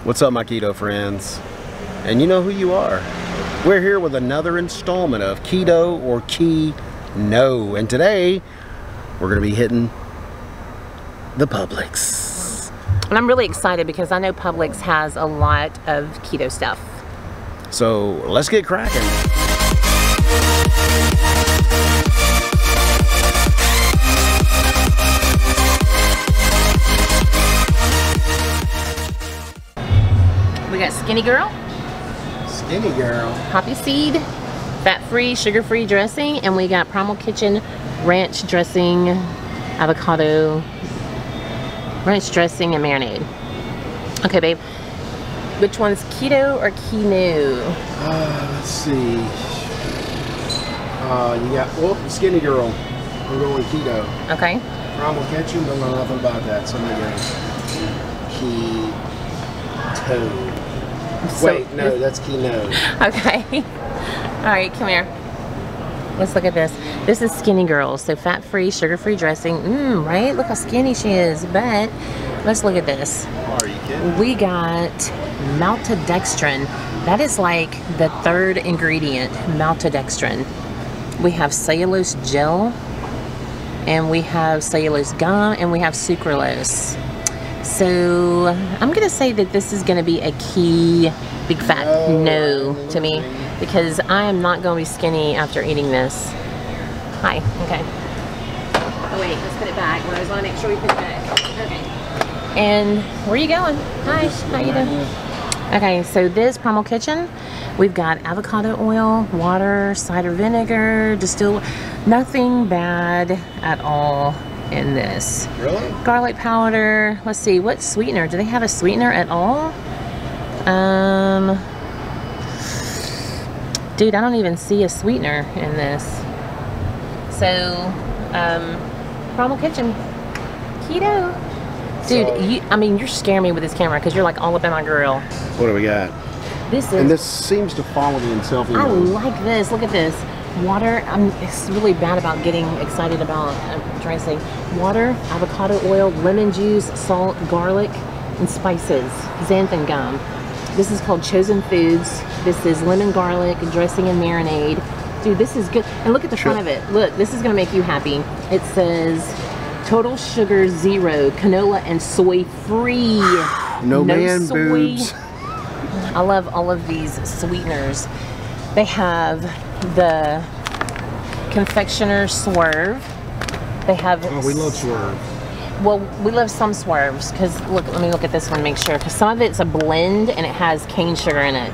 What's up, my keto friends? And you know who you are. We're here with another installment of Keto or KeNO. And today, we're going to be hitting the Publix. And I'm really excited because I know Publix has a lot of keto stuff. So, let's get cracking. We got Skinny Girl. Skinny Girl. Poppy seed, fat-free, sugar-free dressing, and we got Primal Kitchen ranch dressing, avocado, ranch dressing, and marinade. Okay, babe. Which one's keto or KeNO? Let's see. You got, well, Skinny Girl. We're going keto. Okay. Primal Kitchen, don't know nothing about that. So I'm going to go keto. Wait, no, that's KeNO. Okay. All right, come here. Let's look at this. This is Skinny Girl, so fat-free, sugar-free dressing. Right? Look how skinny she is. But let's look at this. Are you kidding? We got maltodextrin. That is like the third ingredient, maltodextrin. We have cellulose gel, and we have cellulose gum, and we have sucralose. So I'm gonna say that this is gonna be a big fat no to me, because I am not gonna be skinny after eating this. Hi. Okay. Oh wait, let's put it back. We always want to make sure we put it back. Okay. And where are you going? Hi. How you doing? Okay, so this Primal Kitchen, we've got avocado oil, water, cider vinegar, distilled, nothing bad at all in this. Really? Garlic powder. Let's see, what sweetener? Do they have a sweetener at all? Dude, I don't even see a sweetener in this. So, Primal Kitchen, keto. Dude, I mean, you're scaring me with this camera because you're like all up in my grill. What do we got? This is. And this seems to follow itself. I like this. Look at this. Water. It's really bad about getting excited about dressing. Water, avocado oil, lemon juice, salt, garlic, and spices. Xanthan gum. This is called Chosen Foods. This is lemon garlic dressing and marinade. Dude, this is good. And look at the front of it. Look, this is gonna make you happy. It says total sugar 0, canola and soy free. No man soy. boobs. I love all of these sweeteners. They have the confectioner Swerve. They have. Oh, we love Swerve. Well, we love some Swerves because look. Let me look at this one, make sure, because some of it's a blend and it has cane sugar in it.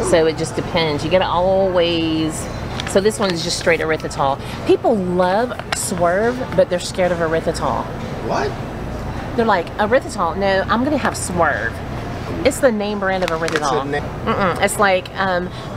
So it just depends. You gotta always. So this one is just straight erythritol. People love Swerve, but they're scared of erythritol. What? They're like, erythritol? No, I'm gonna have Swerve. It's the name brand of erythritol. It's like,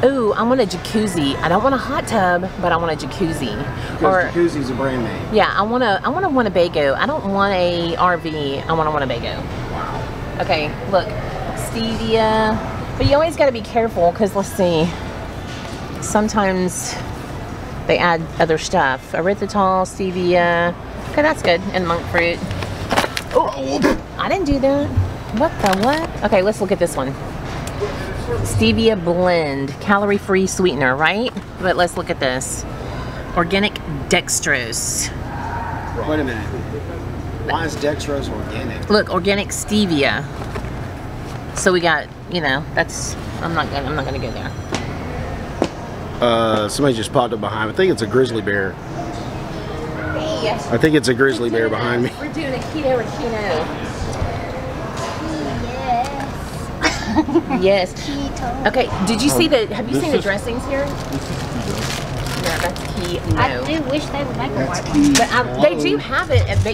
ooh, I want a jacuzzi. I don't want a hot tub, but I want a jacuzzi. Or jacuzzi's a brand name. Yeah, I want a Winnebago. I don't want a RV. I want a Winnebago. Wow. Okay, look, stevia. But you always got to be careful because let's see. Sometimes they add other stuff. Erythritol, stevia. Okay, that's good. And monk fruit. Oh, I didn't do that. What the what? Okay, let's look at this one. Stevia blend, calorie-free sweetener, right? But let's look at this. Organic dextrose. Wait a minute. Why is dextrose organic? Look, organic stevia. So we got, you know, that's. I'm not gonna go there. Somebody just popped up behind me. I think it's a grizzly bear. Hey, I think it's a grizzly bear behind me. We're doing a keto or KeNO. Yes. Keto. Okay, did you see the, have you seen the dressings here? No, that's KeNO. I do wish they would make a white one. But they do have it at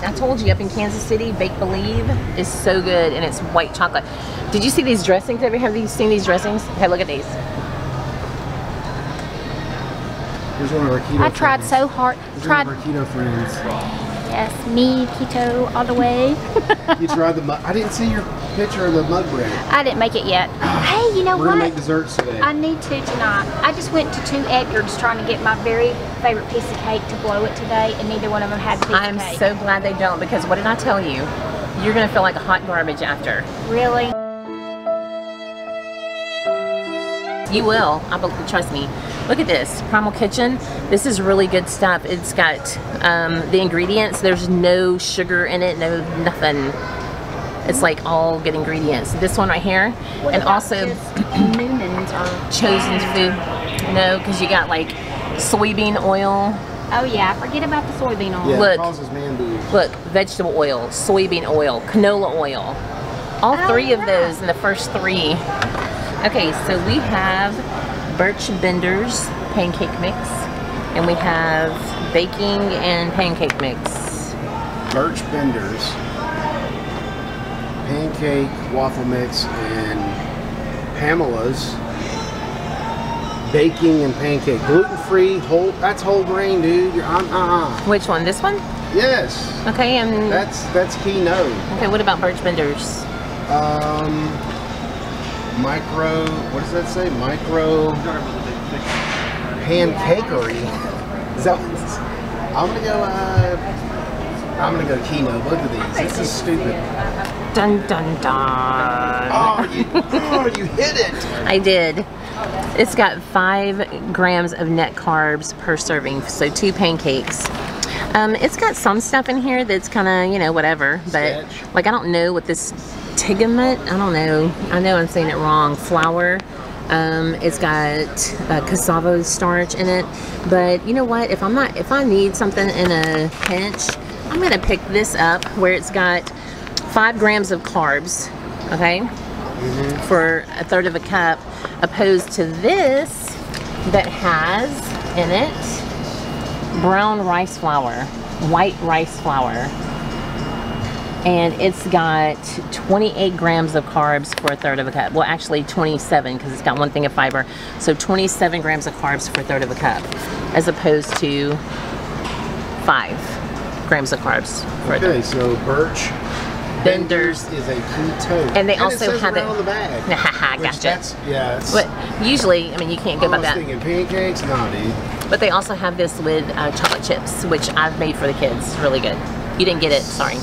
I told you, up in Kansas City, Bake Believe is so good, and it's white chocolate. Did you see these dressings? Have you seen these dressings? Okay, look at these. Here's one of our keto I tried friends. so hard. Here's one of our keto friends. Yes, me, keto, all the way. You tried the mug. I didn't see your picture of the mug bread. I didn't make it yet. Hey, you know We're what? gonna make desserts today. I need to tonight. I just went to 2 Edgar's trying to get my very favorite piece of cake to blow it today, and neither one of them had a piece of cake. I'm so glad they don't, because what did I tell you? You're gonna feel like a hot garbage after. Really? You will. Trust me. Look at this. Primal Kitchen. This is really good stuff. It's got the ingredients. There's no sugar in it. No nothing. It's like all good ingredients. This one right here. What and about also Newman's or chosen food. No, because you got like soybean oil. Oh yeah, forget about the soybean oil. Yeah, Look. it causes man boobs. Look, vegetable oil, soybean oil, canola oil. All three of those in the first 3. Okay, so we have Birch Bender's pancake mix, and we have baking and pancake mix. Birch Bender's pancake waffle mix and Pamela's baking and pancake. Gluten-free, that's whole grain, dude. Which one? This one? Yes. Okay, and That's KeNO. okay. What about Birch Bender's? Micro, what does that say? Micro pancakery. Is that what it's, I'm gonna go KeNO. Both of these. This is stupid. Dun dun dun. Oh, you hit it. I did. It's got 5 grams of net carbs per serving, so 2 pancakes. It's got some stuff in here that's kind of, you know, whatever, but Sketch. like I don't know what this Tigamet, I don't know. I know I'm saying it wrong. Flour. It's got cassava starch in it, but you know what? If I need something in a pinch, I'm gonna pick this up where it's got 5 grams of carbs. Okay. For 1/3 of a cup, opposed to this that has in it brown rice flour, white rice flour, and it's got 28 grams of carbs for 1/3 of a cup. Well, actually 27 because it's got 1 thing of fiber, so 27 grams of carbs for 1/3 of a cup, as opposed to 5 grams of carbs for a 1/3. Okay, so Birch Bender's is a keto. and they it also says have right it. on the bag. Haha, Which gotcha. That's, yeah, it's, But usually, I mean, you can't go I by was that. thinking pancakes? Nah, dude. But they also have this with chocolate chips, which I've made for the kids. It's really good. You didn't get it, sorry.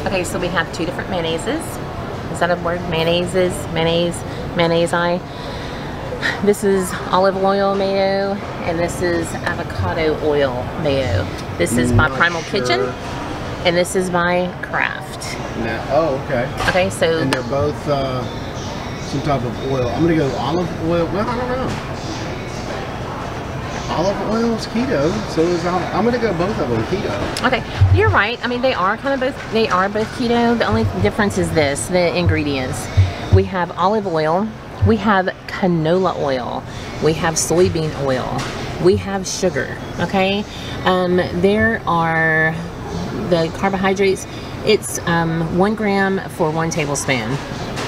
Okay, so we have 2 different mayonnaises. Is that a word? Mayonnaises? Mayonnaise. This is olive oil mayo, and this is avocado oil mayo. This is by Not Primal sure. Kitchen, and this is by Kraft. Now, oh, okay. Okay, so And they're both some type of oil. I'm gonna go olive oil. Well, I don't know. Olive oil is keto, so is I'm gonna go both of them keto. okay, you're right. I mean, they are both keto. The only difference is this: the ingredients. We have olive oil. We have canola oil. We have soybean oil. We have sugar. Okay, there are the carbohydrates. It's 1 gram for 1 tablespoon.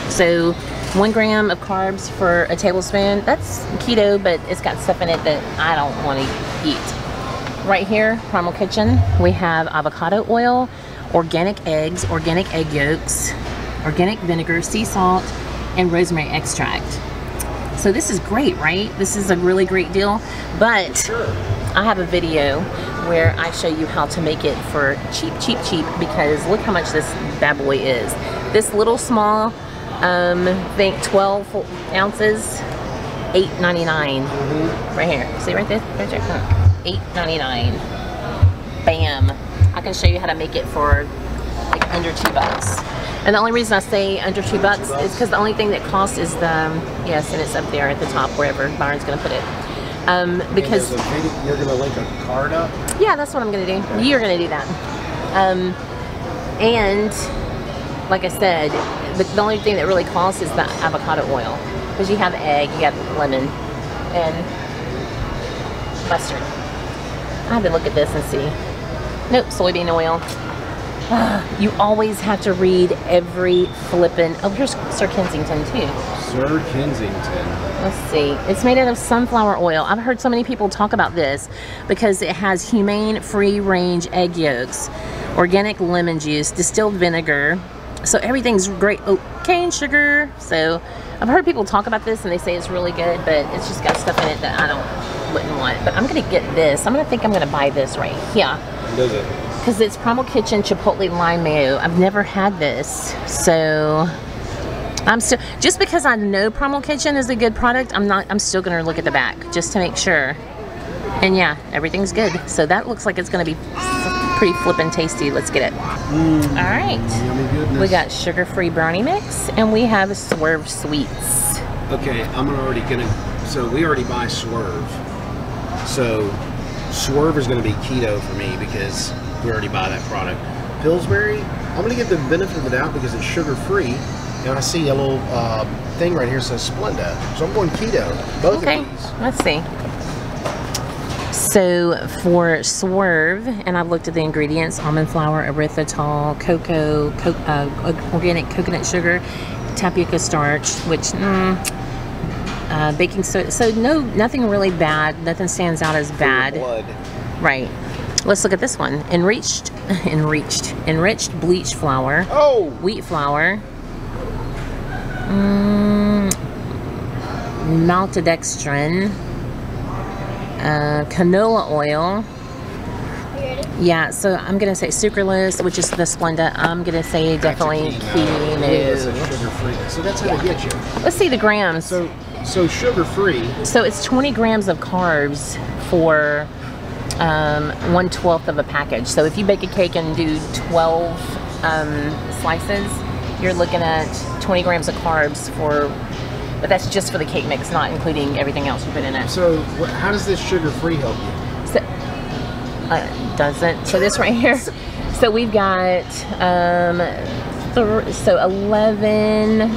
So 1 gram of carbs for a tablespoon. That's keto, but it's got stuff in it that I don't want to eat. Right here, Primal Kitchen, we have avocado oil, organic eggs, organic egg yolks, organic vinegar, sea salt, and rosemary extract. So this is great, right? This is a really great deal, but I have a video where I show you how to make it for cheap, because look how much this bad boy is. This little small, I think 12 ounces, $8.99. Right here. See right there? Right there. $8.99. Bam. I can show you how to make it for like under $2. And the only reason I say under $2 is because the only thing that costs is the, yes, and it's up there at the top wherever Byron's going to put it. Because you're gonna link a card up. yeah, that's what I'm going to do. You're going to do that. And like I said, the only thing that really costs is the avocado oil, because you have egg, you have lemon, and mustard. I have to look at this and see. Nope, soybean oil. You always have to read every flippin'. Oh, here's Sir Kensington too. Sir Kensington. Let's see. It's made out of sunflower oil. I've heard so many people talk about this because it has humane free-range egg yolks, organic lemon juice, distilled vinegar. So everything's great. Oh, cane sugar. So I've heard people talk about this and they say it's really good, but it's just got stuff in it that wouldn't want. But I'm gonna get this. I'm gonna buy this right here. Does it? Because it's Primal Kitchen Chipotle Lime Mayo. I've never had this, so I'm still, just because I know Primal Kitchen is a good product, I'm still gonna look at the back just to make sure. And yeah, everything's good. So that looks like it's gonna be pretty flippin' tasty. Let's get it. All right. Yummy goodness. We got sugar-free brownie mix, and we have Swerve Sweets. Okay, so we already buy Swerve. So Swerve is gonna be keto for me because we already buy that product. Pillsbury, I'm gonna give the benefit of the doubt because it's sugar-free, and I see a little thing right here that says Splenda. So I'm going keto, both of these. Let's see. So for Swerve, and I've looked at the ingredients: almond flour, erythritol, cocoa, organic coconut sugar, tapioca starch, which baking soda. So nothing really bad. Nothing stands out as bad. Blood. Right. Let's look at this one. Enriched bleach flour. Oh. Wheat flour. Maltodextrin. Canola oil. Yeah, so I'm gonna say sucralose, which is the Splenda. I'm gonna say definitely KeNO. So that's how they get you. Let's see the grams. So sugar-free. So it's 20 grams of carbs for 1/12 of a package. So if you bake a cake and do 12 slices, you're looking at 20 grams of carbs for. But that's just for the cake mix, not including everything else you put in it. So how does this sugar-free help you? So, doesn't. So this right here. So we've got, so 11,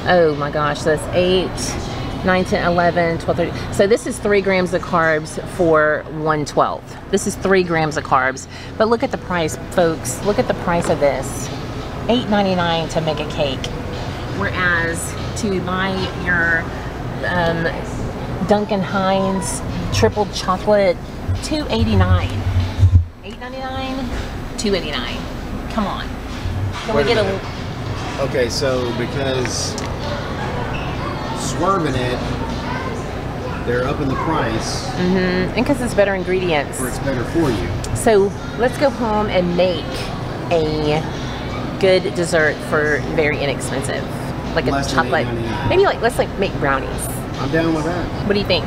oh my gosh, so that's 8, 9, 10, 11, 12, 13. So this is 3 grams of carbs for 1/12. This is 3 grams of carbs. But look at the price, folks. Look at the price of this. $8.99 to make a cake. Whereas to buy your Duncan Hines triple chocolate, $2.89. $8.99, $2.89. Come on. Can we get a? Okay, so because Swerve in it, they're up in the price. And because it's better ingredients. Or it's better for you. So let's go home and make a good dessert for very inexpensive. Like Less a than chocolate, $8.99. maybe let's make brownies. I'm down with that. What do you think?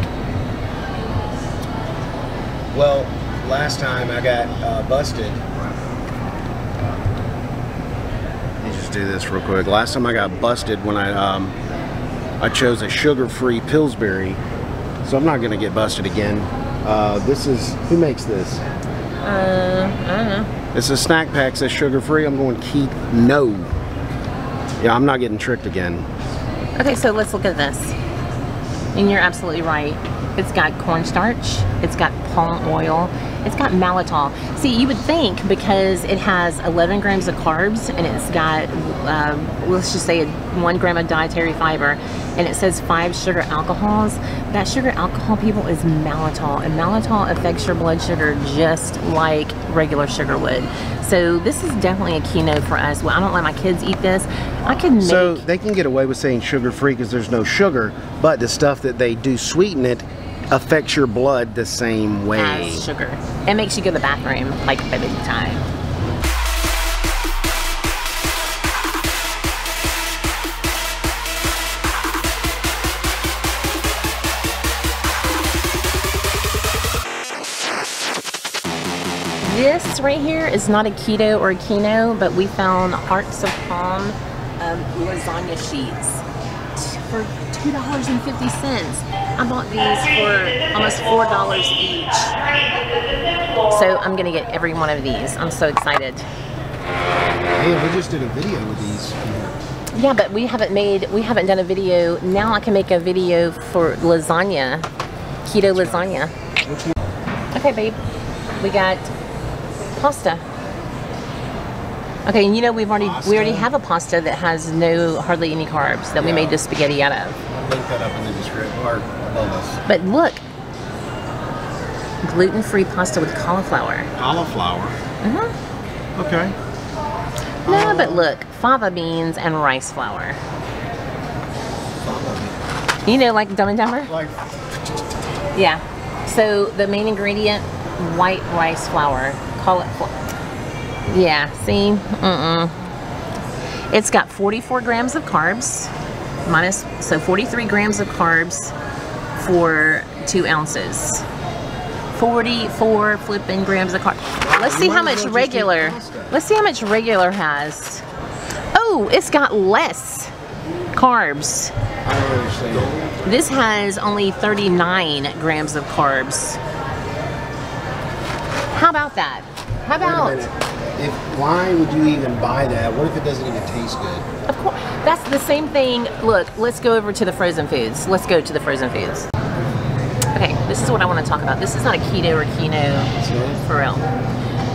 Well, last time I got busted. Let me just do this real quick. Last time I got busted when I chose a sugar-free Pillsbury, so I'm not gonna get busted again. Who makes this? I don't know. It's a snack pack, says sugar-free. I'm going KeNO. Yeah, I'm not getting tricked again. Okay, so let's look at this. And you're absolutely right. It's got cornstarch, it's got palm oil, it's got mannitol. See, you would think because it has 11 grams of carbs and it's got, let's just say 1 gram of dietary fiber, and it says 5 sugar alcohols, that sugar alcohol, people, is mannitol, and mannitol affects your blood sugar just like regular sugar would. So this is definitely a KeNO for us. Well, I don't let my kids eat this. I can make... So they can get away with saying sugar-free because there's no sugar, but the stuff that they do sweeten it affects your blood the same way. As sugar. It makes you go to the bathroom like a big time. This right here is not a keto or a KeNO, but we found Hearts of Palm lasagna sheets for $2.50. I bought these for almost $4 each. So I'm gonna get every one of these. I'm so excited. Hey, we just did a video with these. Yeah, but we haven't done a video. Now I can make a video for lasagna, keto lasagna. Okay, babe, we got pasta. Okay, and you know we already have a pasta that has hardly any carbs that we made the spaghetti out of. I'll link that up in the description or above us. But look, gluten-free pasta with cauliflower. Cauliflower. Okay. No, but look, fava beans and rice flour. You know, like Dumb and Dumber? Like, Yeah. So the main ingredient, white rice flour. Call it. Yeah. See. It's got 44 grams of carbs, so 43 grams of carbs for 2 ounces. 44 flipping grams of carbs. Let's see how much regular. Let's see how much regular has. Oh, it's got less carbs. I don't understand. This has only 39 grams of carbs. How about that? How about? Why would you even buy that? What if it doesn't even taste good? Of course, that's the same thing. Look, let's go over to the frozen foods. Let's go to the frozen foods. Okay, this is what I want to talk about. This is not a keto or KeNO for real.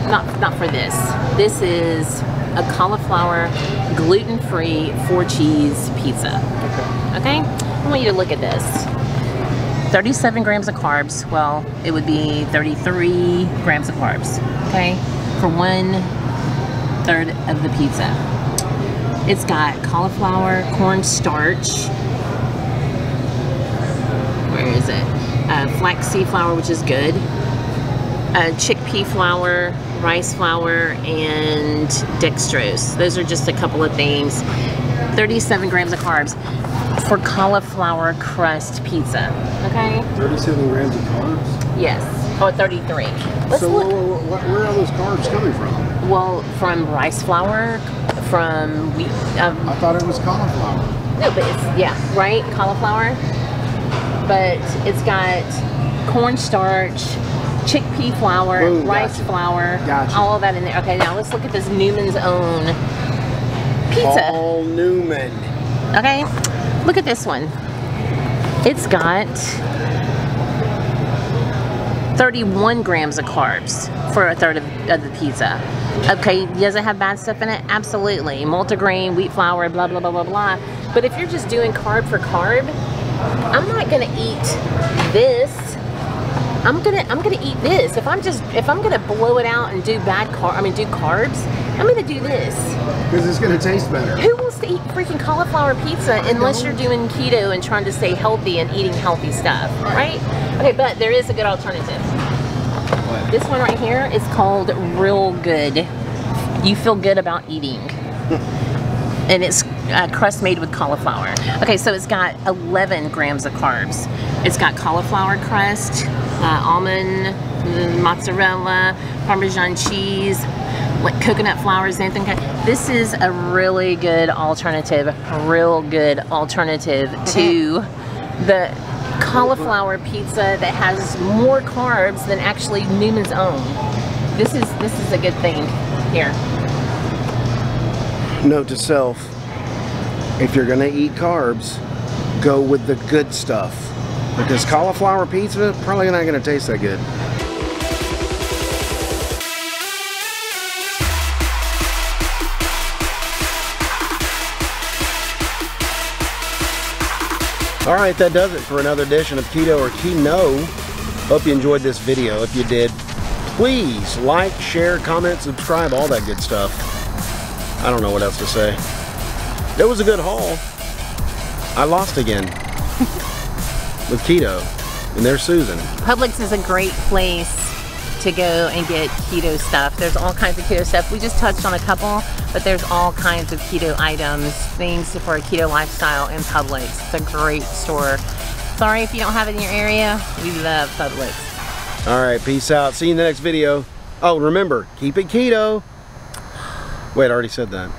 Not for this. This is a cauliflower, gluten-free, 4-cheese pizza. Okay? I want you to look at this. 37 grams of carbs. Well, it would be 33 grams of carbs. Okay? For 1/3 of the pizza. It's got cauliflower, cornstarch. Where is it? Flaxseed flour, which is good. Chickpea flour, rice flour, and dextrose. Those are just a couple of things. 37 grams of carbs for cauliflower crust pizza. Okay? 37 grams of carbs? Yes. Oh, 33. Let's So look. where are those carbs coming from? Well, from rice flour, from wheat. I thought it was cauliflower. No, but it's, yeah, right? Cauliflower. But it's got cornstarch, chickpea flour, Boom, rice gotcha. flour, Gotcha. all of that in there. Okay, now let's look at this Newman's Own pizza. Paul Newman. Okay, look at this one. It's got 31 grams of carbs for 1/3 of the pizza. Okay, does it have bad stuff in it? Absolutely. Multigrain, wheat flour, blah, blah, blah, blah, blah. But if you're just doing carb for carb, I'm not gonna eat this. I'm gonna eat this. If I'm gonna blow it out and do do carbs, I'm gonna do this. Because it's going to taste better. Who wants to eat freaking cauliflower pizza unless you're doing keto and trying to stay healthy and eating healthy stuff, right? Okay, but there is a good alternative. What? This one right here is called Real Good. You feel good about eating. And it's crust made with cauliflower. Okay, so it's got 11 grams of carbs. It's got cauliflower crust, almond, mozzarella, Parmesan cheese, like coconut flour, xanthan. This is a really good alternative, to the cauliflower pizza that has more carbs than actually Newman's Own. This is a good thing here. Note to self, if you're gonna eat carbs, go with the good stuff. Because cauliflower pizza, probably not gonna taste that good. All right, that does it for another edition of Keto or KeNO. Hope you enjoyed this video. If you did, please like, share, comment, subscribe, all that good stuff. I don't know what else to say. It was a good haul. I lost again with keto, and there's Susan. Publix is a great place to go and get keto stuff. There's all kinds of keto stuff. We just touched on a couple, but there's all kinds of keto items, things for a keto lifestyle in Publix. It's a great store. Sorry if you don't have it in your area. We love Publix. All right, peace out. See you in the next video. Oh, remember, keep it keto. Wait, I already said that.